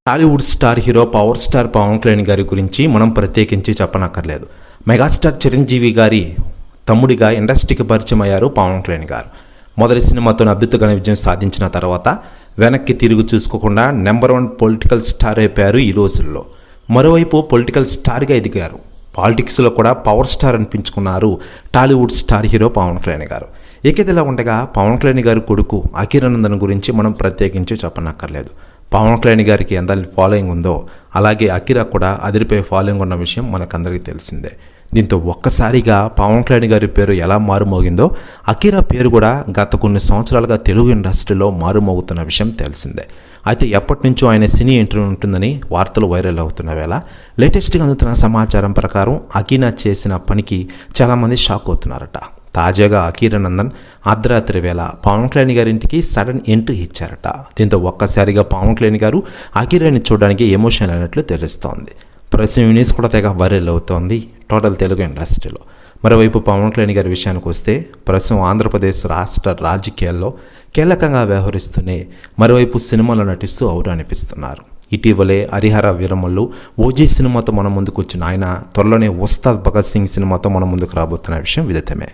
Tollywood star hero power star Pawan Kalyan గారి గురించి మనం ప్రత్యేకించి చెప్పనక్కర్లేదు. మెగాస్టార్ చిరంజీవి గారి తమ్ముడిగా ఇండస్ట్రీకి పరిచయం అయ్యారు పవన్ కళ్యాణ్ గారు. మొదటి సినిమాతో అద్భుతమైన విజయం సాధించిన తర్వాత వెనక్కి తిరిగి చూసుకోకుండా నెంబర్ 1 పొలిటికల్ స్టార్ అయిపోయారు ఈ రోజుల్లో. మరోవైపు పొలిటికల్ స్టార్గా ఎదిగారు. పాలిటిక్స్లో కూడా పవర్ స్టార్ అనిపించుకున్నారు Tollywood star hero Pawan Kalyan గారు. ఏకేదిలా ఉండగా పవన్ కళ్యాణ్ గారి కొడుకు అఖిరానందన్ గురించి మనం ప్రత్యేకించి చెప్పనక్కర్లేదు. పవన్ కళ్యాణ్ గారికి ఎంత ఫాలోయింగ్ ఉందో అలాగే అఖిరా కూడా అదిరిపోయే ఫాలోయింగ్ ఉన్న విషయం మనకందరికీ తెలిసిందే. దీంతో ఒక్కసారిగా పవన్ కళ్యాణ్ గారి పేరు ఎలా మారుమోగిందో అఖిరా పేరు కూడా గత కొన్ని సంవత్సరాలుగా తెలుగు ఇండస్ట్రీలో మారుమోగుతున్న విషయం తెలిసిందే. అయితే ఎప్పటి నుంచో ఆయన సినీ ఎంట్రీ ఉంటుందని వార్తలు వైరల్ అవుతున్న వేళ లేటెస్ట్గా అందుతున్న సమాచారం ప్రకారం అఖిరా చేసిన పనికి చాలామంది షాక్ అవుతున్నారట. తాజాగా అఖిరానందన్ అర్ధరాత్రి వేళ పవన్ కళ్యాణ్ గారి ఇంటికి సడన్ ఎంట్రీ ఇచ్చారట. దీంతో ఒక్కసారిగా పవన్ కళ్యాణ్ గారు అఖిరాని చూడడానికి ఎమోషన్ అయినట్లు తెలుస్తోంది. ప్రస్తుతం న్యూస్ కూడా తెగ వైరల్ అవుతోంది టోటల్ తెలుగు ఇండస్ట్రీలో. మరోవైపు పవన్ కళ్యాణ్ గారి విషయానికి వస్తే ప్రస్తుతం ఆంధ్రప్రదేశ్ రాష్ట్ర రాజకీయాల్లో కీలకంగా వ్యవహరిస్తూనే మరోవైపు సినిమాలో నటిస్తూ ఔరు అనిపిస్తున్నారు. ఇటీవలే హరిహర వీరమల్లు ఓజీ సినిమాతో మన ముందుకు వచ్చిన ఆయన త్వరలోనే ఉస్తాద్ భగత్ సింగ్ సినిమాతో మన ముందుకు రాబోతున్న విషయం విదితమే.